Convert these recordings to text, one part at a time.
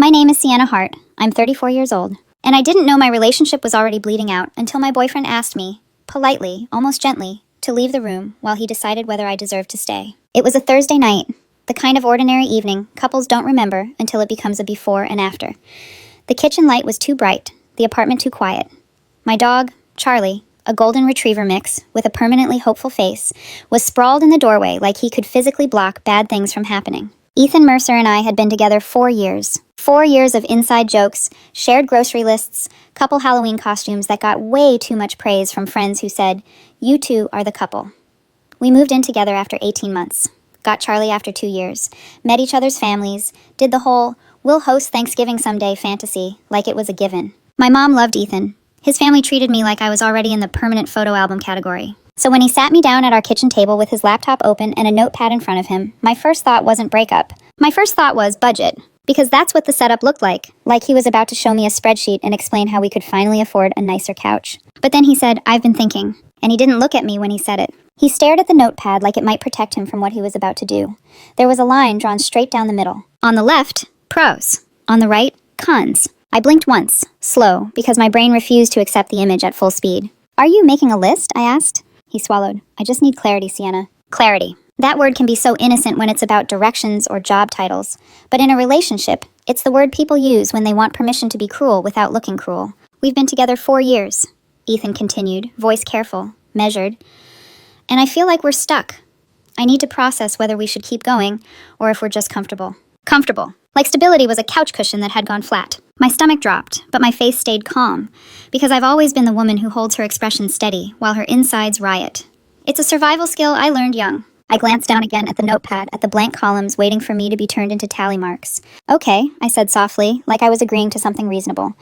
My name is Sienna Hart. I'm 34 years old. And I didn't know my relationship was already bleeding out until my boyfriend asked me, politely, almost gently, to leave the room while he decided whether I deserved to stay. It was a Thursday night, the kind of ordinary evening couples don't remember until it becomes a before and after. The kitchen light was too bright, the apartment too quiet. My dog, Charlie, a golden retriever mix with a permanently hopeful face, was sprawled in the doorway like he could physically block bad things from happening. Ethan Mercer and I had been together 4 years. 4 years of inside jokes, shared grocery lists, couple Halloween costumes that got way too much praise from friends who said, "You two are the couple." We moved in together after 18 months, got Charlie after 2 years, met each other's families, did the whole, "we'll host Thanksgiving someday" fantasy like it was a given. My mom loved Ethan. His family treated me like I was already in the permanent photo album category. So when he sat me down at our kitchen table with his laptop open and a notepad in front of him, my first thought wasn't breakup. My first thought was budget, because that's what the setup looked like he was about to show me a spreadsheet and explain how we could finally afford a nicer couch. But then he said, "I've been thinking," and he didn't look at me when he said it. He stared at the notepad like it might protect him from what he was about to do. There was a line drawn straight down the middle. On the left, pros. On the right, cons. I blinked once, slow, because my brain refused to accept the image at full speed. "Are you making a list?" I asked. He swallowed. "I just need clarity, Sienna." Clarity. That word can be so innocent when it's about directions or job titles. But in a relationship, it's the word people use when they want permission to be cruel without looking cruel. "We've been together 4 years, Ethan continued, voice careful, measured. "And I feel like we're stuck. I need to process whether we should keep going or if we're just comfortable." Comfortable. Like stability was a couch cushion that had gone flat. My stomach dropped, but my face stayed calm, because I've always been the woman who holds her expression steady while her insides riot. It's a survival skill I learned young. I glanced down again at the notepad, at the blank columns waiting for me to be turned into tally marks. "Okay," I said softly, like I was agreeing to something reasonable.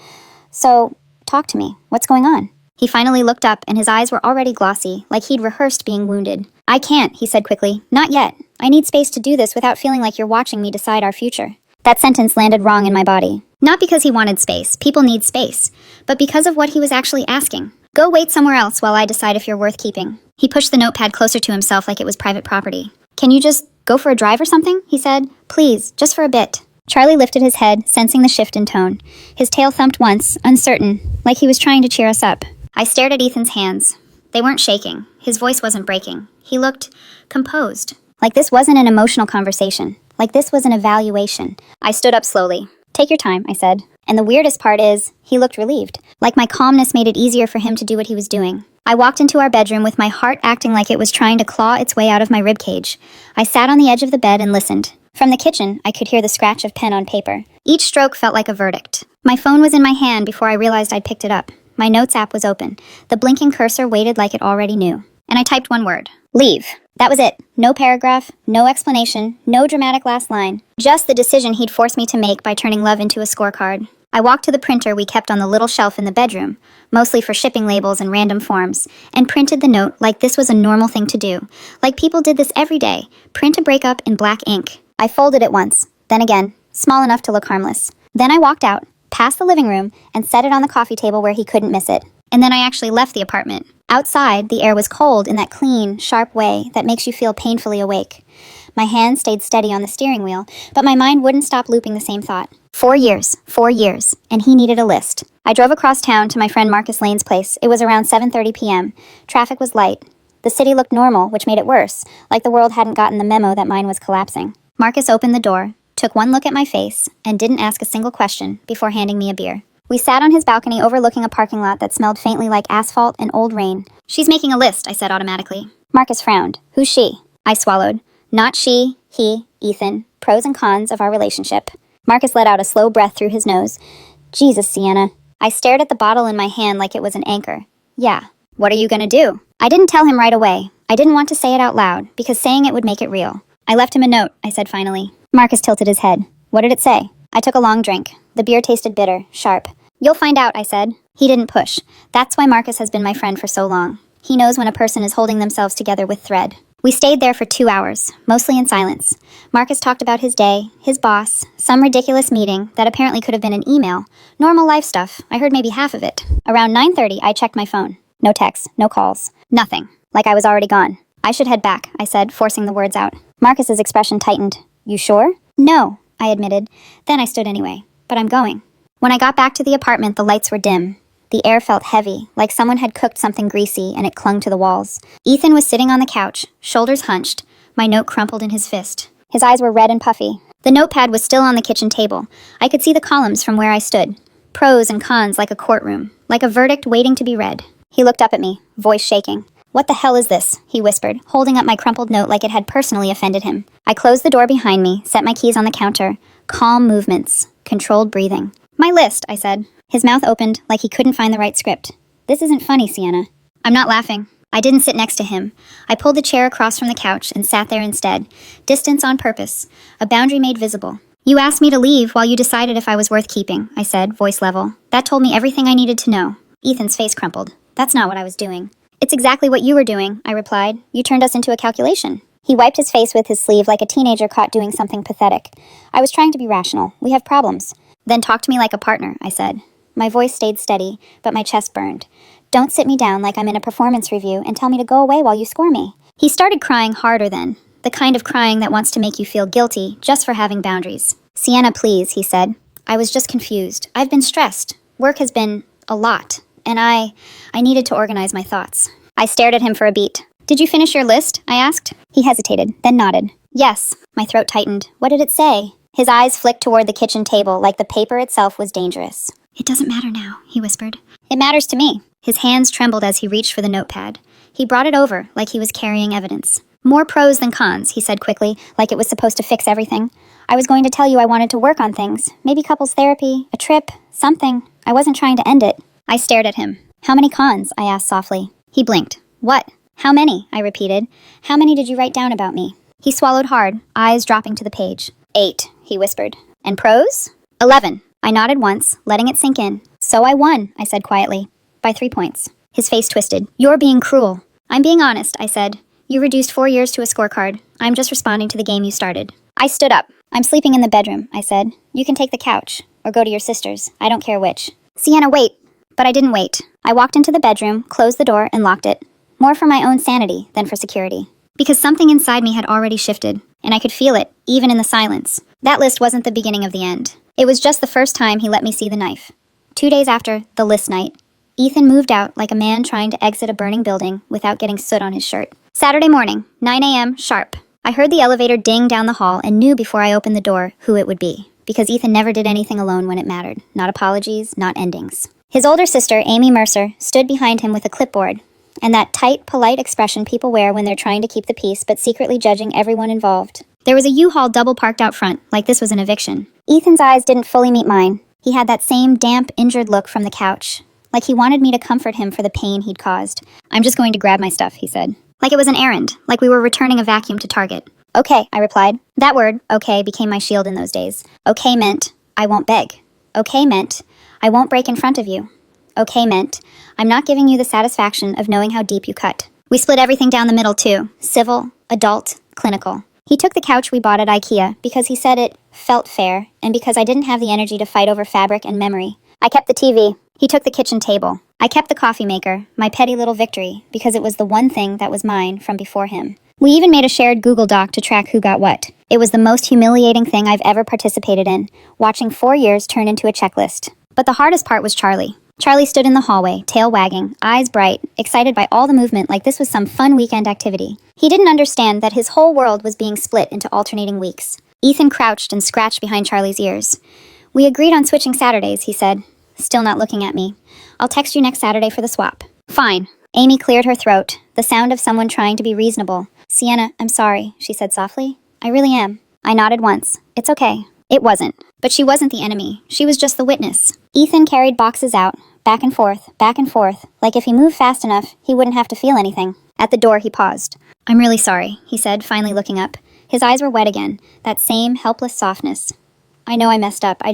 "So, talk to me. What's going on?" He finally looked up, and his eyes were already glossy, like he'd rehearsed being wounded. "I can't," he said quickly. "Not yet. I need space to do this without feeling like you're watching me decide our future." That sentence landed wrong in my body. Not because he wanted space, people need space, but because of what he was actually asking. "Go wait somewhere else while I decide if you're worth keeping." He pushed the notepad closer to himself like it was private property. "Can you just go for a drive or something?" he said. "Please, just for a bit." Charlie lifted his head, sensing the shift in tone. His tail thumped once, uncertain, like he was trying to cheer us up. I stared at Ethan's hands. They weren't shaking. His voice wasn't breaking. He looked composed. Like this wasn't an emotional conversation. Like this was an evaluation. I stood up slowly. "Take your time," I said. And the weirdest part is, he looked relieved. Like my calmness made it easier for him to do what he was doing. I walked into our bedroom with my heart acting like it was trying to claw its way out of my ribcage. I sat on the edge of the bed and listened. From the kitchen, I could hear the scratch of pen on paper. Each stroke felt like a verdict. My phone was in my hand before I realized I'd picked it up. My notes app was open. The blinking cursor waited like it already knew. And I typed one word. Leave. That was it. No paragraph, no explanation, no dramatic last line. Just the decision he'd forced me to make by turning love into a scorecard. I walked to the printer we kept on the little shelf in the bedroom, mostly for shipping labels and random forms, and printed the note like this was a normal thing to do. Like people did this every day. Print a breakup in black ink. I folded it once, then again, small enough to look harmless. Then I walked out, past the living room, and set it on the coffee table where he couldn't miss it. And then I actually left the apartment. Outside, the air was cold in that clean, sharp way that makes you feel painfully awake. My hand stayed steady on the steering wheel, but my mind wouldn't stop looping the same thought. 4 years, and he needed a list. I drove across town to my friend Marcus Lane's place. It was around 7:30 p.m. Traffic was light. The city looked normal, which made it worse, like the world hadn't gotten the memo that mine was collapsing. Marcus opened the door, took one look at my face, and didn't ask a single question before handing me a beer. We sat on his balcony overlooking a parking lot that smelled faintly like asphalt and old rain. "She's making a list," I said automatically. Marcus frowned. "Who's she?" I swallowed. "Not she, he, Ethan. Pros and cons of our relationship." Marcus let out a slow breath through his nose. "Jesus, Sienna." I stared at the bottle in my hand like it was an anchor. "Yeah. What are you gonna do?" I didn't tell him right away. I didn't want to say it out loud, because saying it would make it real. "I left him a note," I said finally. Marcus tilted his head. "What did it say?" I took a long drink. The beer tasted bitter, sharp. "You'll find out," I said. He didn't push. That's why Marcus has been my friend for so long. He knows when a person is holding themselves together with thread. We stayed there for 2 hours, mostly in silence. Marcus talked about his day, his boss, some ridiculous meeting that apparently could have been an email. Normal life stuff. I heard maybe half of it. Around 9:30, I checked my phone. No texts, no calls. Nothing. Like I was already gone. "I should head back," I said, forcing the words out. Marcus's expression tightened. "You sure?" "No," I admitted. Then I stood anyway. but I'm going. When I got back to the apartment, the lights were dim. The air felt heavy, like someone had cooked something greasy and it clung to the walls. Ethan was sitting on the couch, shoulders hunched, my note crumpled in his fist. His eyes were red and puffy. The notepad was still on the kitchen table. I could see the columns from where I stood. Pros and cons like a courtroom, like a verdict waiting to be read. He looked up at me, voice shaking. "What the hell is this?" he whispered, holding up my crumpled note like it had personally offended him. I closed the door behind me, set my keys on the counter. Calm movements, controlled breathing. "My list," I said. His mouth opened like he couldn't find the right script. "This isn't funny, Sienna." I'm not laughing. I didn't sit next to him. I pulled the chair across from the couch and sat there instead. Distance on purpose. A boundary made visible. "You asked me to leave while you decided if I was worth keeping," I said, voice level. That told me everything I needed to know. Ethan's face crumpled. "That's not what I was doing." "It's exactly what you were doing," I replied. "You turned us into a calculation." He wiped his face with his sleeve like a teenager caught doing something pathetic. "I was trying to be rational. We have problems." "Then talk to me like a partner," I said. My voice stayed steady, but my chest burned. "Don't sit me down like I'm in a performance review and tell me to go away while you score me." He started crying harder then, the kind of crying that wants to make you feel guilty just for having boundaries. "Sienna, please," he said. "I was just confused. I've been stressed. Work has been a lot, and I needed to organize my thoughts." I stared at him for a beat. "Did you finish your list?" I asked. He hesitated, then nodded. "Yes." My throat tightened. What did it say? His eyes flicked toward the kitchen table like the paper itself was dangerous. "It doesn't matter now," he whispered. "It matters to me." His hands trembled as he reached for the notepad. He brought it over like he was carrying evidence. "More pros than cons," he said quickly, like it was supposed to fix everything. "I was going to tell you I wanted to work on things. Maybe couples therapy, a trip, something. I wasn't trying to end it." I stared at him. "How many cons?" I asked softly. He blinked. "What? How many?" I repeated. "How many did you write down about me?" He swallowed hard, eyes dropping to the page. 8, he whispered. "And pros?" 11. I nodded once, letting it sink in. "So I won," I said quietly. "By 3 points. His face twisted. "You're being cruel." "I'm being honest," I said. "You reduced 4 years to a scorecard. I'm just responding to the game you started." I stood up. "I'm sleeping in the bedroom," I said. "You can take the couch, or go to your sister's. I don't care which." "Sienna, wait." But I didn't wait. I walked into the bedroom, closed the door, and locked it. More for my own sanity than for security. Because something inside me had already shifted, and I could feel it, even in the silence. That list wasn't the beginning of the end. It was just the first time he let me see the knife. 2 days after the list night, Ethan moved out like a man trying to exit a burning building without getting soot on his shirt. Saturday morning, 9 a.m., sharp. I heard the elevator ding down the hall and knew before I opened the door who it would be. Because Ethan never did anything alone when it mattered. Not apologies, not endings. His older sister, Amy Mercer, stood behind him with a clipboard, and that tight, polite expression people wear when they're trying to keep the peace but secretly judging everyone involved. There was a U-Haul double parked out front, like this was an eviction. Ethan's eyes didn't fully meet mine. He had that same damp, injured look from the couch, like he wanted me to comfort him for the pain he'd caused. "I'm just going to grab my stuff," he said. Like it was an errand, like we were returning a vacuum to Target. "Okay," I replied. That word, okay, became my shield in those days. Okay meant, I won't beg. Okay meant, I won't break in front of you. Okay meant, I'm not giving you the satisfaction of knowing how deep you cut. We split everything down the middle too. Civil, adult, clinical. He took the couch we bought at IKEA because he said it felt fair, and because I didn't have the energy to fight over fabric and memory. I kept the TV. He took the kitchen table. I kept the coffee maker, my petty little victory, because it was the one thing that was mine from before him. We even made a shared Google Doc to track who got what. It was the most humiliating thing I've ever participated in, watching 4 years turn into a checklist. But the hardest part was Charlie. Charlie stood in the hallway, tail wagging, eyes bright, excited by all the movement like this was some fun weekend activity. He didn't understand that his whole world was being split into alternating weeks. Ethan crouched and scratched behind Charlie's ears. "We agreed on switching Saturdays," he said, still not looking at me. "I'll text you next Saturday for the swap." "Fine." Amy cleared her throat, the sound of someone trying to be reasonable. "Sienna, I'm sorry," she said softly. "I really am." I nodded once. "It's okay." It wasn't. But she wasn't the enemy. She was just the witness. Ethan carried boxes out, back and forth, like if he moved fast enough, he wouldn't have to feel anything. At the door, he paused. "I'm really sorry," he said, finally looking up. His eyes were wet again, that same helpless softness. "I know I messed up. I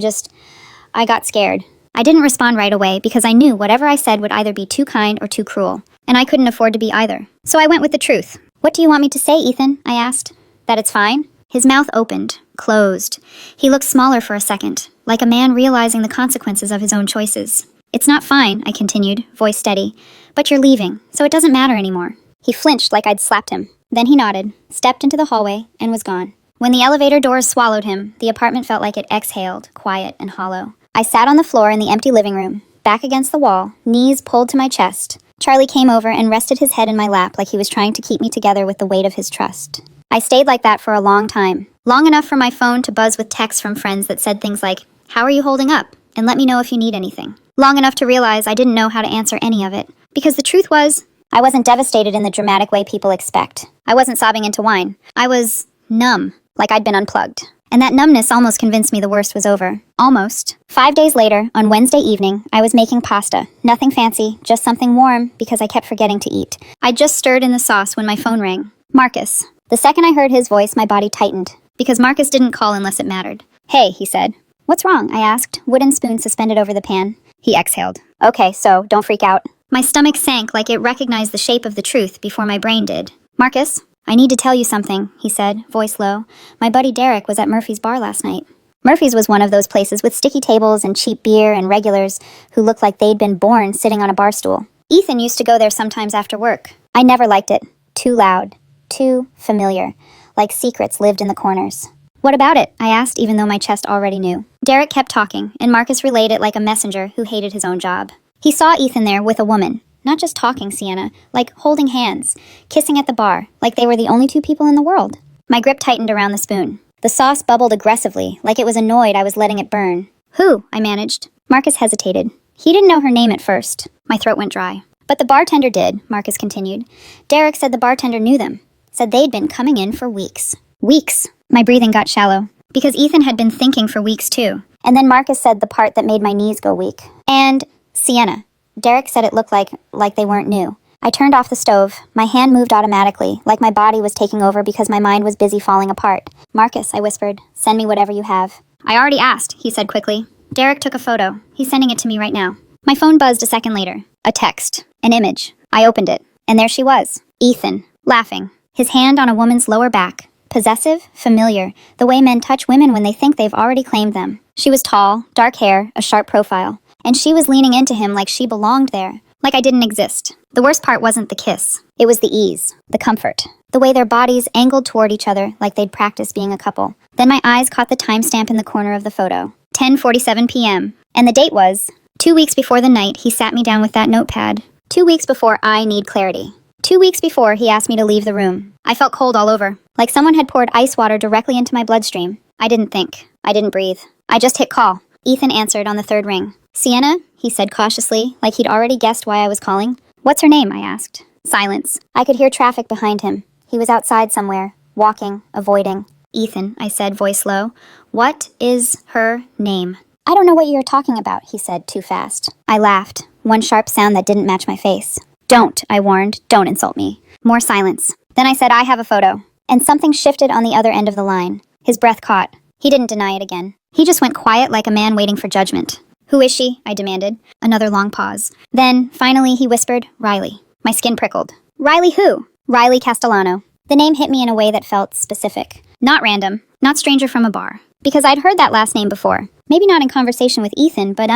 got scared." I didn't respond right away because I knew whatever I said would either be too kind or too cruel, and I couldn't afford to be either. So I went with the truth. "What do you want me to say, Ethan?" I asked. "That it's fine?" His mouth opened, closed. He looked smaller for a second, like a man realizing the consequences of his own choices. "It's not fine," I continued, voice steady, "but you're leaving, so it doesn't matter anymore." He flinched like I'd slapped him. Then he nodded, stepped into the hallway, and was gone. When the elevator doors swallowed him, the apartment felt like it exhaled, quiet and hollow. I sat on the floor in the empty living room, back against the wall, knees pulled to my chest. Charlie came over and rested his head in my lap like he was trying to keep me together with the weight of his trust. I stayed like that for a long time. Long enough for my phone to buzz with texts from friends that said things like, "How are you holding up? And let me know if you need anything." Long enough to realize I didn't know how to answer any of it. Because the truth was, I wasn't devastated in the dramatic way people expect. I wasn't sobbing into wine. I was numb, like I'd been unplugged. And that numbness almost convinced me the worst was over. Almost. 5 days later, on Wednesday evening, I was making pasta. Nothing fancy, just something warm, because I kept forgetting to eat. I just stirred in the sauce when my phone rang. Marcus. The second I heard his voice, my body tightened. Because Marcus didn't call unless it mattered. "Hey," he said. "What's wrong?" I asked, wooden spoon suspended over the pan. He exhaled. "Okay, so don't freak out." My stomach sank like it recognized the shape of the truth before my brain did. "Marcus, I need to tell you something," he said, voice low. "My buddy Derek was at Murphy's bar last night." Murphy's was one of those places with sticky tables and cheap beer and regulars who looked like they'd been born sitting on a bar stool. Ethan used to go there sometimes after work. I never liked it. Too loud. Too familiar. Like secrets lived in the corners. "What about it?" I asked, even though my chest already knew. Derek kept talking, and Marcus relayed it like a messenger who hated his own job. He saw Ethan there with a woman. Not just talking, Sienna, like holding hands, kissing at the bar, like they were the only two people in the world. My grip tightened around the spoon. The sauce bubbled aggressively, like it was annoyed I was letting it burn. "Who?" I managed. Marcus hesitated. He didn't know her name at first. My throat went dry. "But the bartender did," Marcus continued. "Derek said the bartender knew them. Said they'd been coming in for weeks." Weeks. My breathing got shallow. Because Ethan had been thinking for weeks too. And then Marcus said the part that made my knees go weak. And Sienna. Derek said it looked like they weren't new. I turned off the stove. My hand moved automatically, like my body was taking over because my mind was busy falling apart. "Marcus," I whispered, "send me whatever you have." "I already asked," he said quickly. "Derek took a photo. He's sending it to me right now." My phone buzzed a second later. A text. An image. I opened it. And there she was. Ethan. Laughing. His hand on a woman's lower back. Possessive, familiar, the way men touch women when they think they've already claimed them. She was tall, dark hair, a sharp profile. And she was leaning into him like she belonged there, like I didn't exist. The worst part wasn't the kiss. It was the ease, the comfort, the way their bodies angled toward each other like they'd practiced being a couple. Then my eyes caught the timestamp in the corner of the photo. 10:47 p.m. And the date was 2 weeks before the night he sat me down with that notepad. 2 weeks before I need clarity. 2 weeks before he asked me to leave the room. I felt cold all over, like someone had poured ice water directly into my bloodstream. I didn't think. I didn't breathe. I just hit call. Ethan answered on the third ring. "Sienna?" he said cautiously, like he'd already guessed why I was calling. "What's her name?" I asked. Silence. I could hear traffic behind him. He was outside somewhere, walking, avoiding. "Ethan," I said, voice low. "What is her name?" "I don't know what you're talking about," he said, too fast. I laughed, one sharp sound that didn't match my face. "Don't," I warned. "Don't insult me." More silence. Then I said, "I have a photo." And something shifted on the other end of the line. His breath caught. He didn't deny it again. He just went quiet like a man waiting for judgment. "Who is she?" I demanded. Another long pause. Then, finally, he whispered, "Riley." My skin prickled. "Riley who?" "Riley Castellano." The name hit me in a way that felt specific. Not random. Not stranger from a bar. Because I'd heard that last name before. Maybe not in conversation with Ethan, but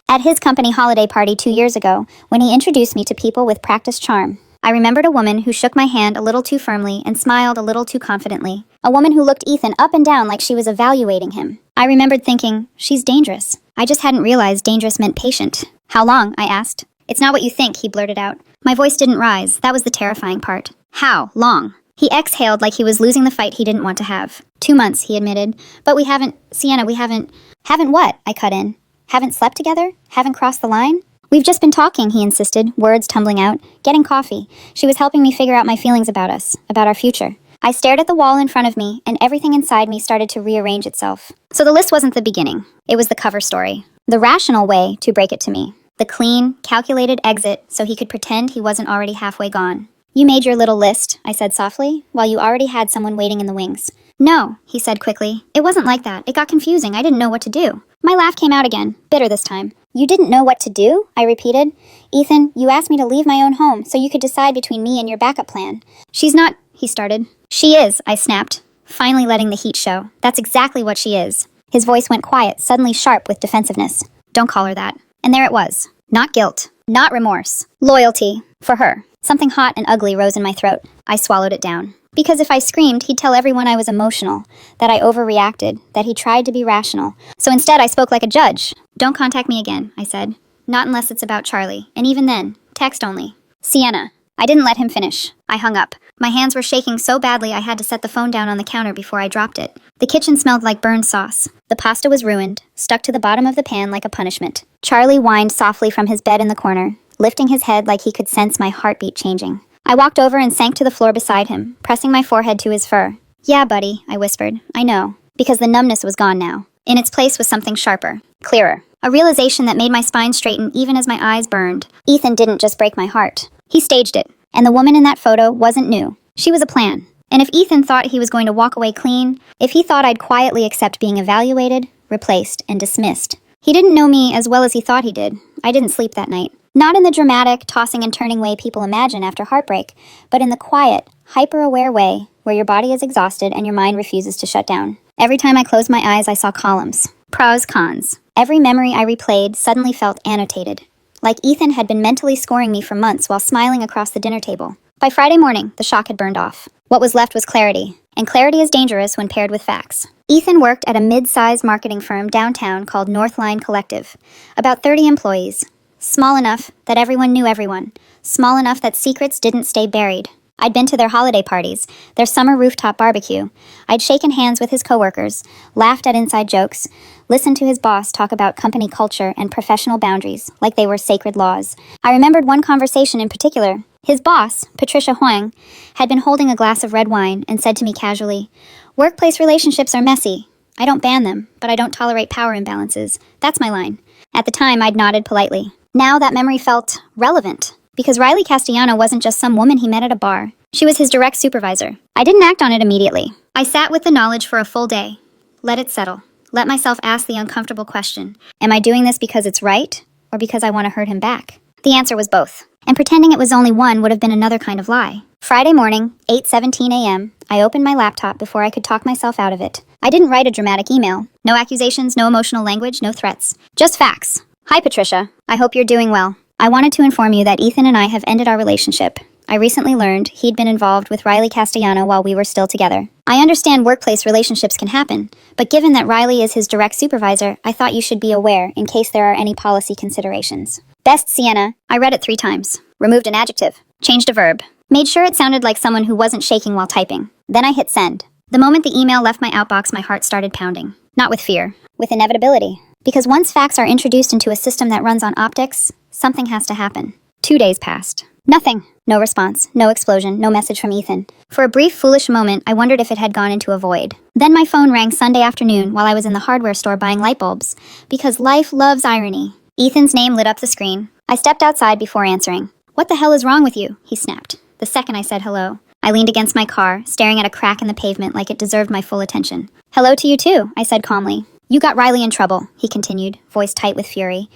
at his company holiday party 2 years ago, when he introduced me to people with practiced charm. I remembered a woman who shook my hand a little too firmly and smiled a little too confidently. A woman who looked Ethan up and down like she was evaluating him. I remembered thinking, she's dangerous. I just hadn't realized dangerous meant patient. "How long?" I asked. "It's not what you think," he blurted out. My voice didn't rise. That was the terrifying part. "How long?" He exhaled like he was losing the fight he didn't want to have. 2 months, he admitted. "But we haven't, Sienna, we haven't..." "Haven't what?" I cut in. "Haven't slept together? Haven't crossed the line?" "We've just been talking," he insisted, words tumbling out. "Getting coffee. She was helping me figure out my feelings about us, about our future." I stared at the wall in front of me, and everything inside me started to rearrange itself. So the list wasn't the beginning. It was the cover story. The rational way to break it to me. The clean, calculated exit so he could pretend he wasn't already halfway gone. "You made your little list," I said softly, while you already had someone waiting in the wings. "No," he said quickly. "It wasn't like that. It got confusing. I didn't know what to do." My laugh came out again, bitter this time. "You didn't know what to do?" I repeated. "Ethan, you asked me to leave my own home so you could decide between me and your backup plan." "She's not," he started. "She is," I snapped, finally letting the heat show. "That's exactly what she is." His voice went quiet, suddenly sharp with defensiveness. "Don't call her that." And there it was. Not guilt. Not remorse. Loyalty. For her. Something hot and ugly rose in my throat. I swallowed it down. Because if I screamed, he'd tell everyone I was emotional, that I overreacted, that he tried to be rational. So instead, I spoke like a judge. "Don't contact me again," I said. "Not unless it's about Charlie. And even then, text only. Sienna." I didn't let him finish. I hung up. My hands were shaking so badly I had to set the phone down on the counter before I dropped it. The kitchen smelled like burned sauce. The pasta was ruined, stuck to the bottom of the pan like a punishment. Charlie whined softly from his bed in the corner, lifting his head like he could sense my heartbeat changing. I walked over and sank to the floor beside him, pressing my forehead to his fur. "Yeah, buddy," I whispered. "I know." Because the numbness was gone now. In its place was something sharper, clearer. A realization that made my spine straighten even as my eyes burned. Ethan didn't just break my heart. He staged it. And the woman in that photo wasn't new. She was a plan. And if Ethan thought he was going to walk away clean, if he thought I'd quietly accept being evaluated, replaced, and dismissed, he didn't know me as well as he thought he did. I didn't sleep that night. Not in the dramatic, tossing and turning way people imagine after heartbreak, but in the quiet, hyper-aware way where your body is exhausted and your mind refuses to shut down. Every time I closed my eyes, I saw columns. Pros, cons. Every memory I replayed suddenly felt annotated. Like Ethan had been mentally scoring me for months while smiling across the dinner table. By Friday morning, the shock had burned off. What was left was clarity. And clarity is dangerous when paired with facts. Ethan worked at a mid-sized marketing firm downtown called Northline Collective. About 30 employees. Small enough that everyone knew everyone. Small enough that secrets didn't stay buried. I'd been to their holiday parties, their summer rooftop barbecue. I'd shaken hands with his coworkers, laughed at inside jokes, listened to his boss talk about company culture and professional boundaries like they were sacred laws. I remembered one conversation in particular. His boss, Patricia Huang, had been holding a glass of red wine and said to me casually, "Workplace relationships are messy. I don't ban them, but I don't tolerate power imbalances. That's my line." At the time, I'd nodded politely. Now that memory felt relevant. Because Riley Castellano wasn't just some woman he met at a bar. She was his direct supervisor. I didn't act on it immediately. I sat with the knowledge for a full day. Let it settle. Let myself ask the uncomfortable question. Am I doing this because it's right, or because I want to hurt him back? The answer was both. And pretending it was only one would have been another kind of lie. Friday morning, 8:17 a.m., I opened my laptop before I could talk myself out of it. I didn't write a dramatic email. No accusations, no emotional language, no threats. Just facts. "Hi, Patricia. I hope you're doing well. I wanted to inform you that Ethan and I have ended our relationship. I recently learned he'd been involved with Riley Castellano while we were still together. I understand workplace relationships can happen, but given that Riley is his direct supervisor, I thought you should be aware in case there are any policy considerations. Best Sienna." I read it 3 times. Removed an adjective. Changed a verb. Made sure it sounded like someone who wasn't shaking while typing. Then I hit send. The moment the email left my outbox, my heart started pounding. Not with fear. With inevitability. Because once facts are introduced into a system that runs on optics, something has to happen. 2 days passed. Nothing. No response. No explosion. No message from Ethan. For a brief, foolish moment, I wondered if it had gone into a void. Then my phone rang Sunday afternoon while I was in the hardware store buying light bulbs. Because life loves irony. Ethan's name lit up the screen. I stepped outside before answering. "What the hell is wrong with you?" he snapped. The second I said hello, I leaned against my car, staring at a crack in the pavement like it deserved my full attention. "Hello to you too," I said calmly. "You got Riley in trouble," he continued, voice tight with fury.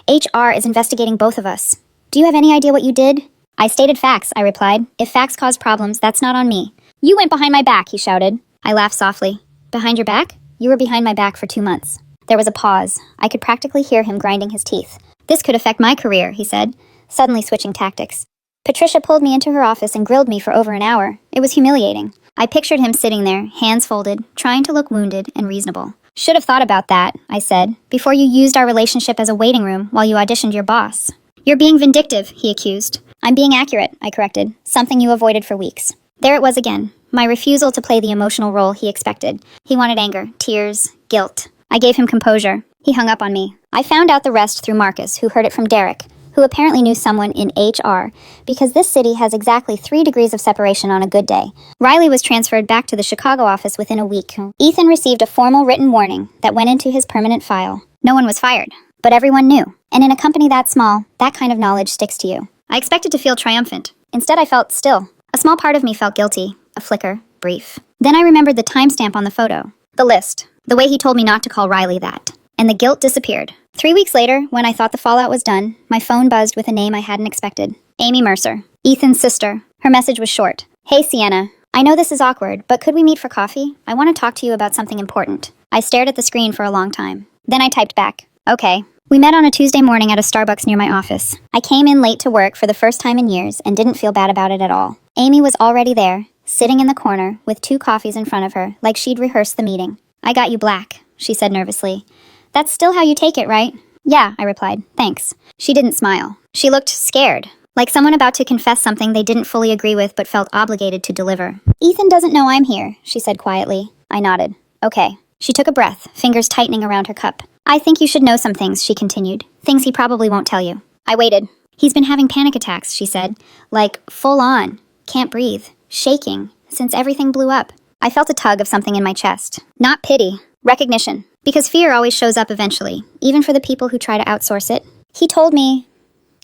"HR is investigating both of us. Do you have any idea what you did?" "I stated facts," I replied. "If facts cause problems, that's not on me." "You went behind my back," he shouted. I laughed softly. "Behind your back? You were behind my back for 2 months." There was a pause. I could practically hear him grinding his teeth. "This could affect my career," he said, suddenly switching tactics. Patricia pulled me into her office and grilled me for over an hour. It was humiliating. I pictured him sitting there, hands folded, trying to look wounded and reasonable. "Should have thought about that," I said, "before you used our relationship as a waiting room while you auditioned your boss." "You're being vindictive," he accused. "I'm being accurate," I corrected, something you avoided for weeks. There it was again, my refusal to play the emotional role he expected. He wanted anger, tears, guilt. I gave him composure. He hung up on me. I found out the rest through Marcus, who heard it from Derek, who apparently knew someone in HR, because this city has exactly 3 degrees of separation on a good day. Riley was transferred back to the Chicago office within a week. Ethan received a formal written warning that went into his permanent file. No one was fired, but everyone knew. And in a company that small, that kind of knowledge sticks to you. I expected to feel triumphant. Instead, I felt still. A small part of me felt guilty. A flicker, brief. Then I remembered the timestamp on the photo. The list. The way he told me not to call Riley that. And the guilt disappeared. 3 weeks later, when I thought the fallout was done, my phone buzzed with a name I hadn't expected. Amy Mercer. Ethan's sister. Her message was short. "Hey, Sienna. I know this is awkward, but could we meet for coffee? I want to talk to you about something important." I stared at the screen for a long time. Then I typed back. Okay. We met on a Tuesday morning at a Starbucks near my office. I came in late to work for the first time in years and didn't feel bad about it at all. Amy was already there, sitting in the corner with 2 coffees in front of her, like she'd rehearsed the meeting. "I got you black," she said nervously. "That's still how you take it, right?" "Yeah," I replied. "Thanks." She didn't smile. She looked scared, like someone about to confess something they didn't fully agree with but felt obligated to deliver. "Ethan doesn't know I'm here," she said quietly. I nodded. "Okay." She took a breath, fingers tightening around her cup. "I think you should know some things," she continued. "Things he probably won't tell you." I waited. "He's been having panic attacks," she said. "Like, full on. Can't breathe. Shaking. Since everything blew up." I felt a tug of something in my chest. Not pity. Recognition. Because fear always shows up eventually, even for the people who try to outsource it. "He told me..."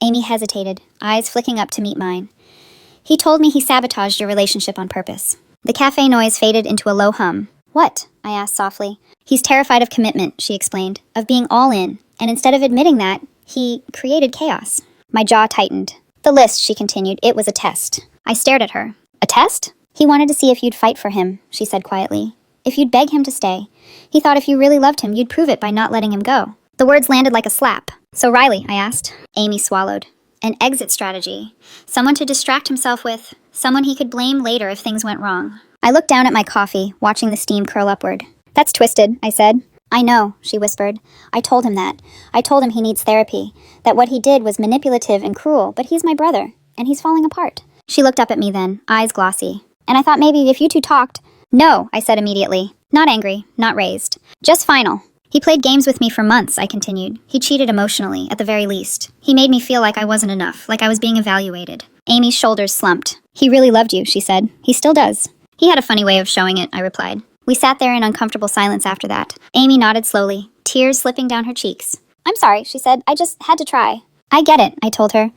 Amy hesitated, eyes flicking up to meet mine. "He told me he sabotaged your relationship on purpose." The cafe noise faded into a low hum. "What?" I asked softly. "He's terrified of commitment," she explained, "of being all in, and instead of admitting that, he created chaos." My jaw tightened. "The list," she continued, "it was a test." I stared at her. "A test?" "He wanted to see if you'd fight for him," she said quietly. "If you'd beg him to stay. He thought if you really loved him, you'd prove it by not letting him go." The words landed like a slap. "So Riley," I asked. Amy swallowed. "An exit strategy. Someone to distract himself with. Someone he could blame later if things went wrong." I looked down at my coffee, watching the steam curl upward. "That's twisted," I said. "I know," she whispered. "I told him that. I told him he needs therapy. That what he did was manipulative and cruel, but he's my brother, and he's falling apart." She looked up at me then, eyes glossy. "And I thought maybe if you two talked..." "No," I said immediately. Not angry, not raised. Just final. "He played games with me for months," I continued. "He cheated emotionally, at the very least. He made me feel like I wasn't enough, like I was being evaluated." Amy's shoulders slumped. "He really loved you," she said. "He still does." "He had a funny way of showing it," I replied. We sat there in uncomfortable silence after that. Amy nodded slowly, tears slipping down her cheeks. "I'm sorry," she said. "I just had to try." "I get it," I told her.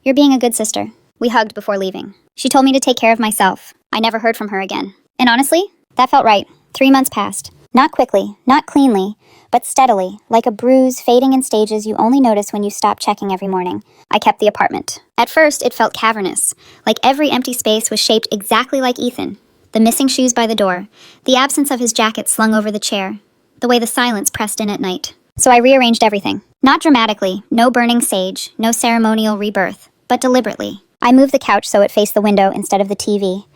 "You're being a good sister." We hugged before leaving. She told me to take care of myself. I never heard from her again. And honestly, that felt right. 3 months passed. Not quickly, not cleanly, but steadily, like a bruise fading in stages you only notice when you stop checking every morning. I kept the apartment. At first, it felt cavernous, like every empty space was shaped exactly like Ethan. The missing shoes by the door, the absence of his jacket slung over the chair, the way the silence pressed in at night. So I rearranged everything. Not dramatically, no burning sage, no ceremonial rebirth, but deliberately. I moved the couch so it faced the window instead of the TV.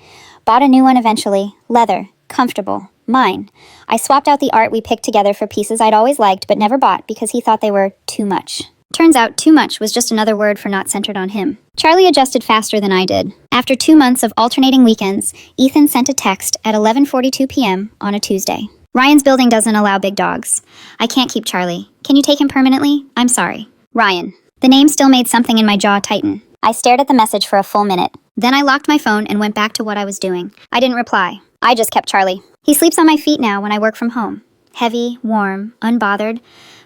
Bought a new one eventually, leather, comfortable, mine. I swapped out the art we picked together for pieces I'd always liked but never bought because he thought they were too much. Turns out too much was just another word for not centered on him. Charlie adjusted faster than I did. After 2 months of alternating weekends, Ethan sent a text at 11:42 p.m. on a Tuesday. "Ryan's building doesn't allow big dogs. I can't keep Charlie. Can you take him permanently? I'm sorry. Ryan." The name still made something in my jaw tighten. I stared at the message for a full minute. Then I locked my phone and went back to what I was doing. I didn't reply. I just kept Charlie. He sleeps on my feet now when I work from home. Heavy, warm, unbothered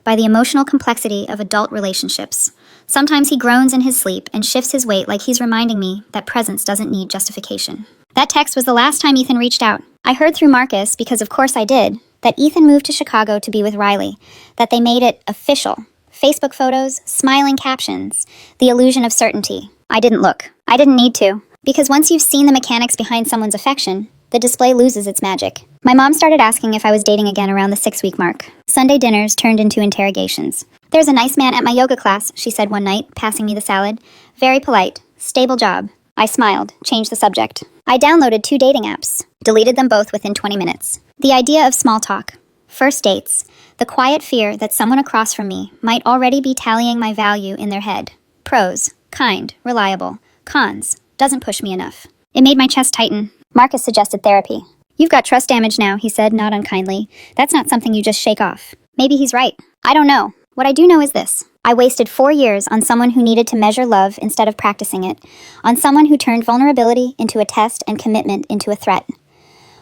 by the emotional complexity of adult relationships. Sometimes he groans in his sleep and shifts his weight like he's reminding me that presence doesn't need justification. That text was the last time Ethan reached out. I heard through Marcus, because of course I did, that Ethan moved to Chicago to be with Riley, that they made it official. Facebook photos, smiling captions, the illusion of certainty. I didn't look. I didn't need to. Because once you've seen the mechanics behind someone's affection, the display loses its magic. My mom started asking if I was dating again around the 6-week mark. Sunday dinners turned into interrogations. "There's a nice man at my yoga class," she said one night, passing me the salad. "Very polite. Stable job." I smiled, changed the subject. I downloaded 2 dating apps, deleted them both within 20 minutes. The idea of small talk, first dates, the quiet fear that someone across from me might already be tallying my value in their head. Pros, kind, reliable. Cons, doesn't push me enough. It made my chest tighten. Marcus suggested therapy. "You've got trust damage now," he said, not unkindly. "That's not something you just shake off." Maybe he's right. I don't know. What I do know is this. I wasted 4 years on someone who needed to measure love instead of practicing it, on someone who turned vulnerability into a test and commitment into a threat,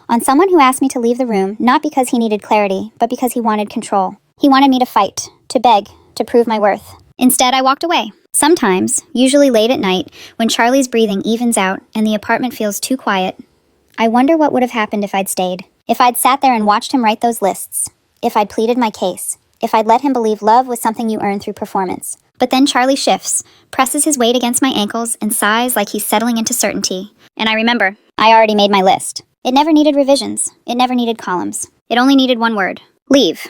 on someone who asked me to leave the room not because he needed clarity, but because he wanted control. He wanted me to fight, to beg, to prove my worth. Instead, I walked away. Sometimes, usually late at night, when Charlie's breathing evens out and the apartment feels too quiet, I wonder what would have happened if I'd stayed. If I'd sat there and watched him write those lists. If I'd pleaded my case. If I'd let him believe love was something you earn through performance. But then Charlie shifts, presses his weight against my ankles, and sighs like he's settling into certainty. And I remember, I already made my list. It never needed revisions. It never needed columns. It only needed one word. Leave.